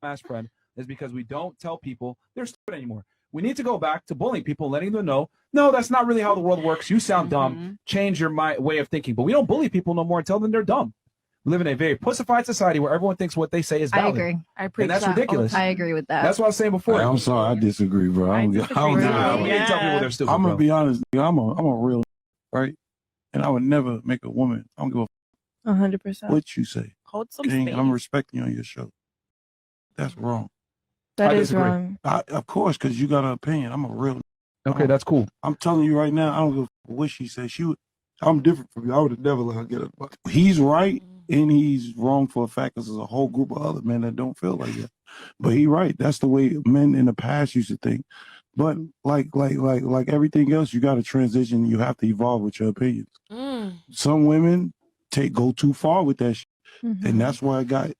ass friend is because we don't tell people they're stupid anymore. We need to go back to bullying people, letting them know, no, that's not really how the world works. You sound dumb. Change your way of thinking. But we don't bully people no more and tell them they're dumb. We live in a very pussified society where everyone thinks what they say is valid. I agree. I preach and that's that ridiculous. I agree with that. That's what I was saying before. I'm sorry, I disagree, bro. I We didn't tell people they're stupid. I'm gonna be honest. I'm a real right, and I would never make a woman. I don't give a 100%. what you say. Hold some King, space. I'm respecting you on your show. That's wrong. That is wrong. Of course, because you got an opinion. I'm a real. Okay, that's cool. I'm telling you right now. I don't give a what she said. I'm different from you. I would have never let her get it. But he's right and he's wrong for a fact because there's a whole group of other men that don't feel like that. But he's right. That's the way men in the past used to think. But like everything else, you got to transition. You have to evolve with your opinions. Some women go too far with that shit. And that's why I got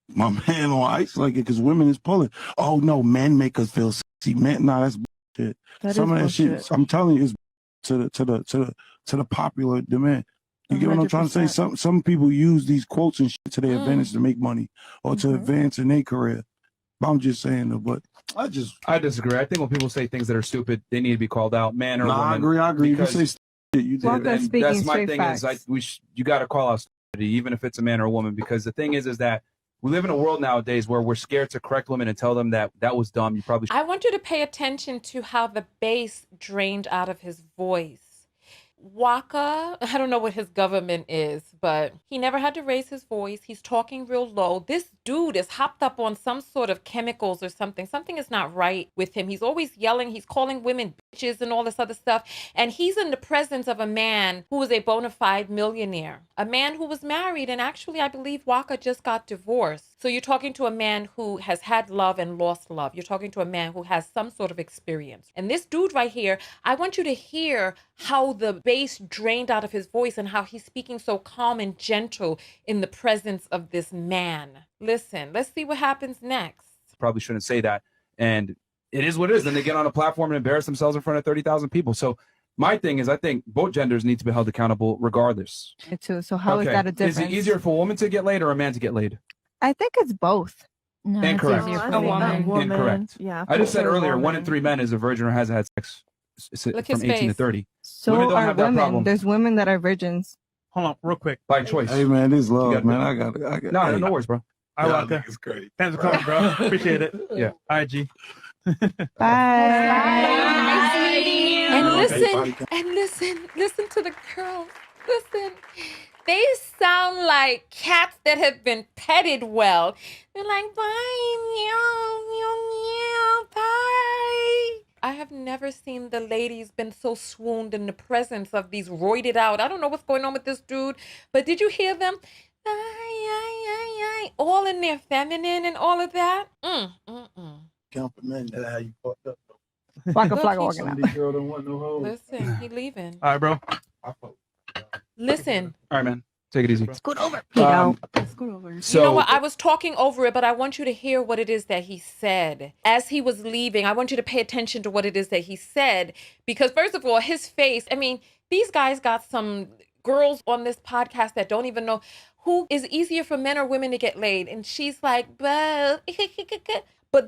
my man on ice like it because women is pulling. Oh no, men make us feel sexy. Men, nah, that's bullshit. Some of that shit, I'm telling you, is to the popular demand. You get what I'm trying to say? Some people use these quotes and shit to their advantage to make money or to advance in their career. I'm just saying though, but I disagree. I think when people say things that are stupid, they need to be called out, man or woman. I agree. You say shit, you did. Well, that's my thing facts. Is you got to call out stupidity, even if it's a man or a woman, because the thing is that we live in a world nowadays where we're scared to correct women and tell them that was dumb. You probably should. I want you to pay attention to how the bass drained out of his voice. Waka, I don't know what his government is, but he never had to raise his voice. He's talking real low. This dude is hopped up on some sort of chemicals or something. Something is not right with him. He's always yelling. He's calling women bitches and all this other stuff. And he's in the presence of a man who is a bona fide millionaire, a man who was married. And actually, I believe Waka just got divorced. So you're talking to a man who has had love and lost love. You're talking to a man who has some sort of experience. And this dude right here, I want you to hear how the bass drained out of his voice and how he's speaking so calm and gentle in the presence of this man. Listen, let's see what happens next. Probably shouldn't say that. And it is what it is. Then they get on a platform and embarrass themselves in front of 30,000 people. So my thing is, I think both genders need to be held accountable regardless. Me too. So how is that a difference? Is it easier for a woman to get laid or a man to get laid? I think it's both. No, Incorrect. a woman. Incorrect. Yeah, I just said earlier, 1 in 3 men is a virgin or hasn't had sex from 18 to 30. So women don't are have that women. problem. There's women that are virgins. Hold on, real quick. By choice. Hey man, this love, man. I got. No worries, bro. I like that. It's great. Thanks for coming, bro. Appreciate it. Yeah. All right, G. And listen to the girls. Listen. They sound like cats that have been petted well. They're like, bye, meow, meow, meow, bye. I have never seen the ladies been so swooned in the presence of these roided out. I don't know what's going on with this dude, but did you hear them? All in their feminine and all of that. Count for men. That's how you fucked up. Waka Flocka walking out. These girls don't want no hoes. Listen, he leaving. All right, bro. Listen. All right, man. Take it easy. Scoot over. Scoot over. So, you know what? I was talking over it, but I want you to hear what it is that he said. As he was leaving, I want you to pay attention to what it is that he said. Because first of all, his face, I mean, these guys got some girls on this podcast that don't even know who is easier for men or women to get laid. And she's like, but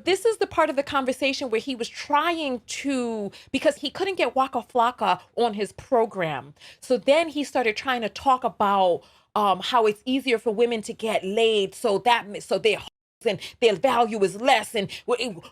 this is the part of the conversation where he was trying to, because he couldn't get Waka Flocka on his program. So then he started trying to talk about how it's easier for women to get laid. So they're and their value is less, and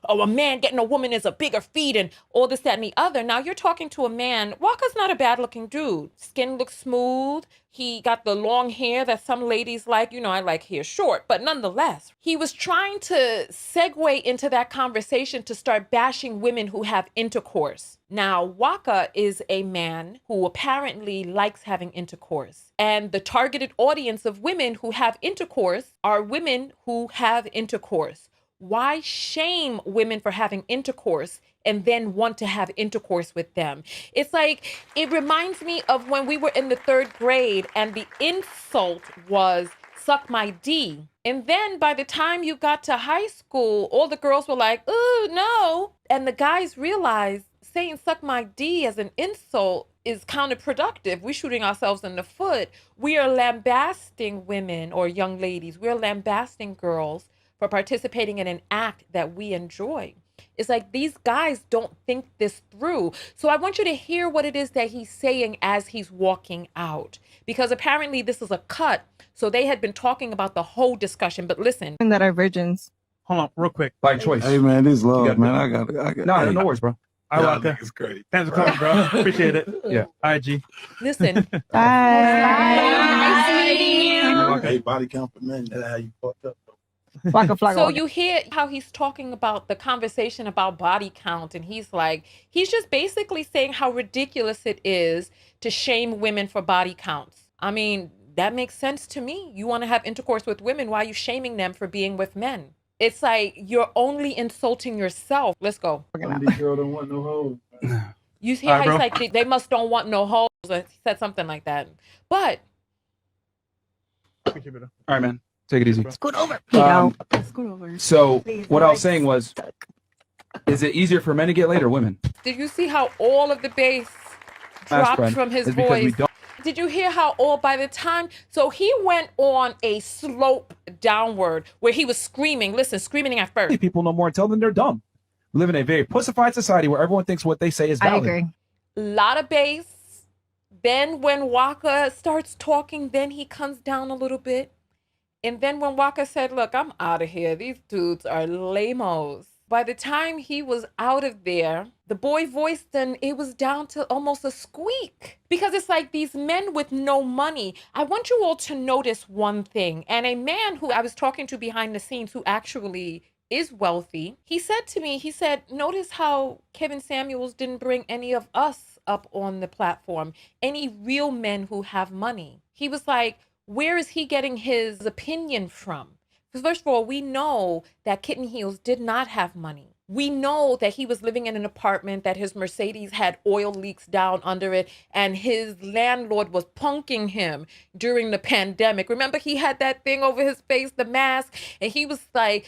a man getting a woman is a bigger feat, and all this, that, and the other. Now you're talking to a man. Waka's not a bad looking dude. Skin looks smooth. He got the long hair that some ladies like. You know, I like hair short, but nonetheless, he was trying to segue into that conversation to start bashing women who have intercourse. Now, Waka is a man who apparently likes having intercourse. And the targeted audience of women who have intercourse are women who have intercourse. Why shame women for having intercourse and then want to have intercourse with them? It's like, it reminds me of when we were in the 3rd grade and the insult was suck my D. And then by the time you got to high school, all the girls were like, ooh, no. And the guys realized saying suck my D as an insult is counterproductive. We're shooting ourselves in the foot. We are lambasting women or young ladies. We're lambasting girls for participating in an act that we enjoy. It's like these guys don't think this through. So I want you to hear what it is that he's saying as he's walking out, because apparently this is a cut. So they had been talking about the whole discussion, but listen. That are virgins. Hold on, real quick. By choice. Hey man, this love, gotta- man. I got No, no worries, bro. I Waka. It's great. Thanks for coming, bro. Appreciate it. Yeah. All right, G. Listen, Bye. Hey, body count for men. That's how you fucked up. Waka Flocka. so you hear how he's talking about the conversation about body count, and he's just basically saying how ridiculous it is to shame women for body counts. I mean, that makes sense to me. You want to have intercourse with women, why are you shaming them for being with men? It's like you're only insulting yourself. Let's go. These girls don't want no hoes. You hear All how right, he's like, they must don't want no hoes. He said something like that. But Appreciate it, bro. All right, man. Take it easy. Scoot over. Scoot over. So Please, what my I leg's was saying was, stuck. is it easier for men to get laid or women? did you see how all of the bass Ask dropped Brent. from his It's because we voice? don't. Did you hear how by the time, so he went on a slope downward where he was screaming, screaming at first. People no more. Tell them they're dumb. We live in a very pussified society where everyone thinks what they say is I valid. agree. Lot of bass. Then when Waka starts talking, then he comes down a little bit. And then when Waka said, look, I'm out of here. These dudes are lamos. By the time he was out of there, the boy voice, then it was down to almost a squeak. Because it's like these men with no money. I want you all to notice one thing. And a man who I was talking to behind the scenes who actually is wealthy, he said to me, he said, notice how Kevin Samuels didn't bring any of us up on the platform, any real men who have money. He was like, where is he getting his opinion from? Because first of all, we know that Kitten Heels did not have money. We know that he was living in an apartment, that his Mercedes had oil leaks down under it, and his landlord was punking him during the pandemic. Remember, he had that thing over his face, the mask, and he was like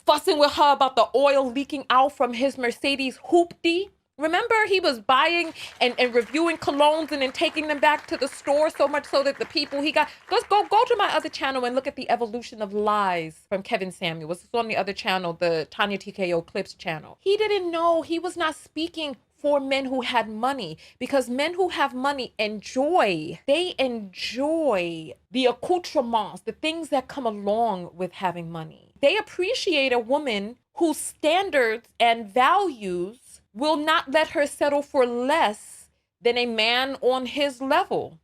fussing with her about the oil leaking out from his Mercedes hoopty. Remember, he was buying and reviewing colognes and then taking them back to the store, so much so that the people he got. Let's go to my other channel and look at the evolution of lies from Kevin Samuels. It's on the other channel, the Tonya TKO Clips channel. He didn't know, he was not speaking for men who had money, because men who have money enjoy the accoutrements, the things that come along with having money. They appreciate a woman whose standards and values will not let her settle for less than a man on his level.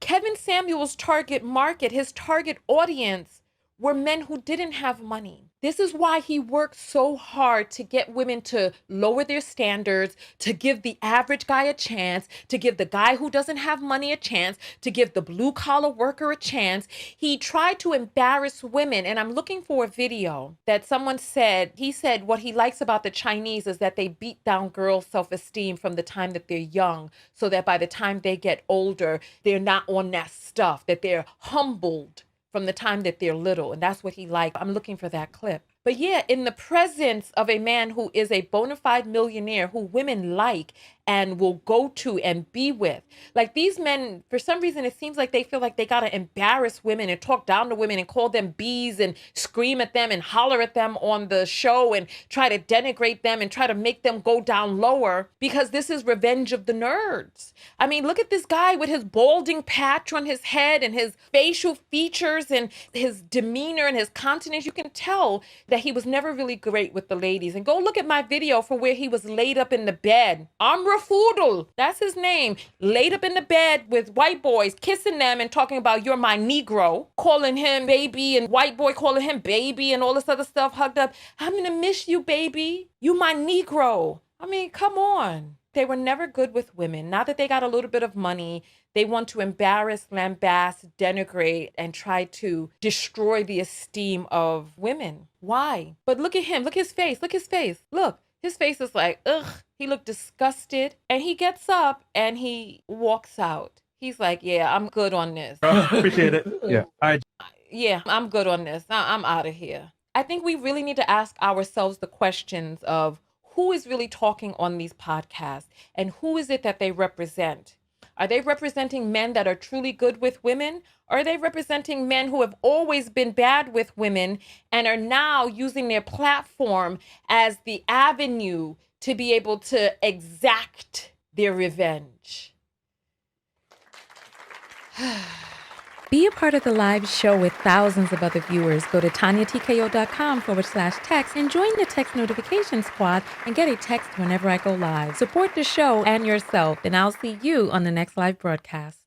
Kevin Samuel's target market, his target audience, were men who didn't have money. This is why he worked so hard to get women to lower their standards, to give the average guy a chance, to give the guy who doesn't have money a chance, to give the blue collar worker a chance. He tried to embarrass women. And I'm looking for a video that someone said, he said what he likes about the Chinese is that they beat down girls' self-esteem from the time that they're young, so that by the time they get older, they're not on that stuff, that they're humbled from the time that they're little. And that's what he liked. I'm looking for that clip. But yeah, in the presence of a man who is a bona fide millionaire who women like and will go to and be with. Like these men, for some reason, it seems like they feel like they got to embarrass women and talk down to women and call them bees and scream at them and holler at them on the show and try to denigrate them and try to make them go down lower, because this is revenge of the nerds. I mean, look at this guy with his balding patch on his head and his facial features and his demeanor and his countenance. You can tell that he was never really great with the ladies. And go look at my video for where he was laid up in the bed. Amrou, Fudl, that's his name, laid up in the bed with white boys, kissing them and talking about you're my Negro, calling him baby, and white boy calling him baby and all this other stuff, hugged up. I'm gonna miss you, baby. You my Negro. I mean, come on. They were never good with women. Now that they got a little bit of money, they want to embarrass, lambast, denigrate, and try to destroy the esteem of women. Why? But look at him. Look at his face. Look at his face. Look. His face is like, ugh. He looked disgusted. And he gets up and he walks out. He's like, yeah, I'm good on this. Appreciate it. Yeah. All right. Yeah, I'm good on this. I'm out of here. I think we really need to ask ourselves the questions of who is really talking on these podcasts and who is it that they represent. Are they representing men that are truly good with women? Or are they representing men who have always been bad with women and are now using their platform as the avenue to be able to exact their revenge? Be a part of the live show with thousands of other viewers. Go to TonyaTKO.com/text and join the text notification squad and get a text whenever I go live. Support the show and yourself, and I'll see you on the next live broadcast.